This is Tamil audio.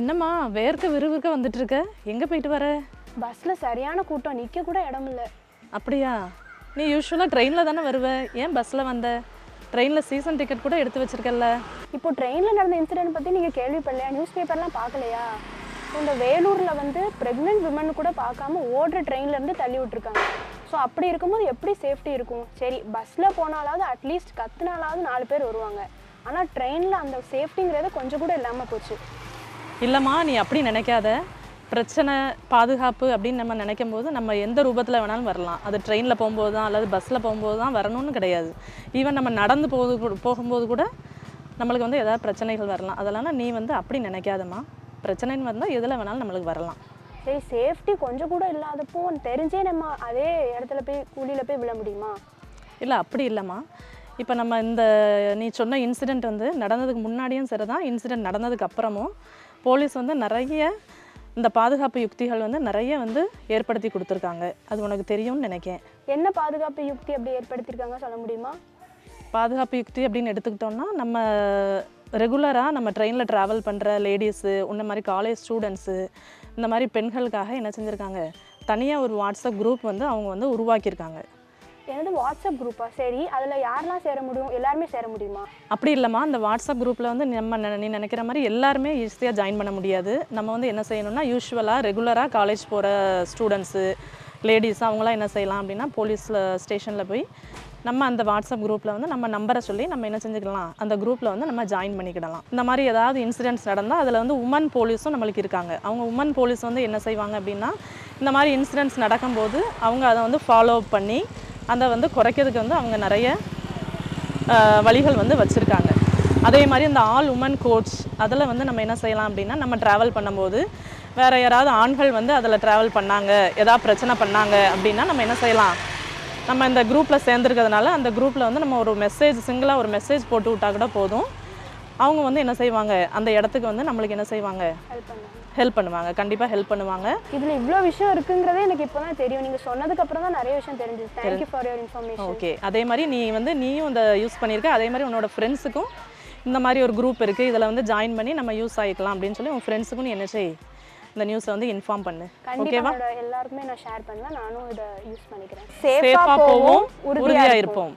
என்னம்மா வேர்க்க விறுவிறுக்க வந்துட்டு இருக்க? எங்கே போயிட்டு வர? பஸ்ஸில் சரியான கூட்டம், நிற்க கூட இடம் இல்லை. அப்படியா? நீ யூஸ்வலாக ட்ரெயினில் தானே வருவ, ஏன் பஸ்ஸில் வந்த? ட்ரெயினில் சீசன் டிக்கெட் கூட எடுத்து வச்சிருக்கல. இப்போ ட்ரெயினில் நடந்த இன்சிடென்ட் பற்றி நீங்கள் கேள்விப்படலையா? நியூஸ் பேப்பர்லாம் பார்க்கலையா? இந்த வேலூரில் வந்து ப்ரெக்னென்ட் விமன் கூட பார்க்காம ஓடுற ட்ரெயின்லேருந்து தள்ளி விட்டுருக்காங்க. ஸோ அப்படி இருக்கும்போது எப்படி சேஃப்டி இருக்கும்? சரி, பஸ்ஸில் போனாலாவது அட்லீஸ்ட் கத்துனாலாவது 4 பேர் வருவாங்க. ஆனால் ட்ரெயினில் அந்த சேஃப்டிங்கிறது கொஞ்சம் கூட இல்லாமல் போச்சு. இல்லைம்மா, நீ அப்படி நினைக்காத. பிரச்சனை பாதுகாப்பு அப்படின்னு நம்ம நினைக்கும் போது நம்ம எந்த ரூபத்தில் வேணாலும் வரலாம். அது ட்ரெயினில் போகும்போது தான் அல்லது பஸ்ஸில் போகும்போது தான் வரணும்னு கிடையாது. ஈவன் நம்ம நடந்து போகும்போது கூட நம்மளுக்கு வந்து ஏதாவது பிரச்சனைகள் வரலாம். அதெல்லாம் நீ வந்து அப்படி நினைக்காதம்மா. பிரச்சனைன்னு வந்தால் எதில் வேணாலும் நம்மளுக்கு வரலாம். சரி, சேஃப்டி கொஞ்சம் கூட இல்லாதப்போ தெரிஞ்சே நம்ம அதே இடத்துல போய் கூலியில் போய் விழ முடியுமா? இல்லை, அப்படி இல்லைம்மா. இப்போ நம்ம இந்த நீ சொன்ன இன்சிடெண்ட் வந்து நடந்ததுக்கு முன்னாடியும் சரி தான், இன்சிடெண்ட் நடந்ததுக்கு அப்புறமும் போலீஸ் வந்து நிறைய இந்த பாதுகாப்பு யுக்திகள் வந்து நிறைய வந்து ஏற்படுத்தி கொடுத்துருக்காங்க. அது உனக்கு தெரியும்னு நினைக்கிறேன். என்ன பாதுகாப்பு யுக்தி அப்படி ஏற்படுத்தியிருக்காங்க சொல்ல முடியுமா? பாதுகாப்பு யுக்தி அப்படின்னு எடுத்துக்கிட்டோம்னா, நம்ம ரெகுலராக நம்ம ட்ரெயினில் ட்ராவல் பண்ணுற லேடிஸு, இந்த மாதிரி காலேஜ் ஸ்டூடெண்ட்ஸு, இந்த மாதிரி பெண்களுக்காக என்ன செஞ்சுருக்காங்க, தனியாக ஒரு வாட்ஸ்அப் குரூப் வந்து அவங்க வந்து உருவாக்கியிருக்காங்க. எனது வாட்ஸ்அப் குரூப்பா? சரி, அதில் யாரெல்லாம் சேர முடியும்? எல்லாருமே சேர முடியுமா? அப்படி இல்லைம்மா, அந்த வாட்ஸ்அப் குரூப்பில் வந்து நீ நினைக்கிற மாதிரி எல்லாருமே ஈஸியாக ஜாயின் பண்ண முடியாது. நம்ம வந்து என்ன செய்யணும்னா, யூஸ்வலாக ரெகுலராக காலேஜ் போகிற ஸ்டூடெண்ட்ஸு, லேடிஸ் அவங்களாம் என்ன செய்யலாம் அப்படின்னா, போலீஸ் ஸ்டேஷனில் போய் நம்ம அந்த வாட்ஸ்அப் குரூப்பில் வந்து நம்ம நம்பரை சொல்லி நம்ம என்ன செஞ்சுக்கலாம், அந்த குரூப்பில் வந்து நம்ம ஜாயின் பண்ணிக்கிடலாம். இந்த மாதிரி ஏதாவது இன்சிடென்ட்ஸ் நடந்தால் அதில் வந்து உமன் போலீஸும் நம்மளுக்கு இருக்காங்க. அவங்க உமன் போலீஸ் வந்து என்ன செய்வாங்க அப்படின்னா, இந்த மாதிரி இன்சிடென்ட்ஸ் நடக்கும்போது அவங்க அதை வந்து ஃபாலோ பண்ணி அதை வந்து குறைக்கிறதுக்கு வந்து அவங்க நிறைய வழிகள் வந்து வச்சுருக்காங்க. அதே மாதிரி இந்த ஆல் உமன் கோச் அதில் வந்து நம்ம என்ன செய்யலாம் அப்படின்னா, நம்ம ட்ராவல் பண்ணும்போது வேறு யாராவது ஆண்கள் வந்து அதில் ட்ராவல் பண்ணாங்க, ஏதாவது பிரச்சனை பண்ணாங்க அப்படின்னா நம்ம என்ன செய்யலாம், நம்ம இந்த குரூப்பில் சேர்ந்துருக்கிறதுனால அந்த குரூப்பில் வந்து நம்ம ஒரு மெசேஜ், சிங்கிளாக ஒரு மெசேஜ் போட்டு விட்டால் கூட போதும். அவங்க வந்து என்ன செய்வாங்க, அந்த இடத்துக்கு வந்து நம்மளுக்கு என்ன செய்வாங்க, ஹெல்ப் பண்ணுவாங்க. கண்டிப்பாக ஹெல்ப் பண்ணுவாங்க. இதில் இவ்வளோ விஷயம் இருக்குங்கிறதே எனக்கு இப்போ தான் தெரியும். நீங்கள் சொன்னதுக்கப்புறம் தான் நிறைய விஷயம் தெரிஞ்சுது. Thank you for your information. Okay, அதே மாதிரி நீயும் இந்த யூஸ் பண்ணியிருக்க, அதே மாதிரி உன்னோட ஃப்ரெண்ட்ஸுக்கும் இந்த மாதிரி ஒரு குரூப் இருக்குது, இதில் வந்து ஜாயின் பண்ணி நம்ம யூஸ் ஆகிக்கலாம் அப்படின்னு சொல்லி உன் ஃப்ரெண்ட்ஸுக்கும் நீ என்ன செய், இந்த நியூஸை வந்து இன்ஃபார்ம் பண்ணு. ஓகேவா? எல்லாருக்குமே நான் ஷேர் பண்ணுவேன். நானும் இதை யூஸ் பண்ணிக்கிறேன். சேஃபாக போவோம், உறுதியாக இருப்போம்.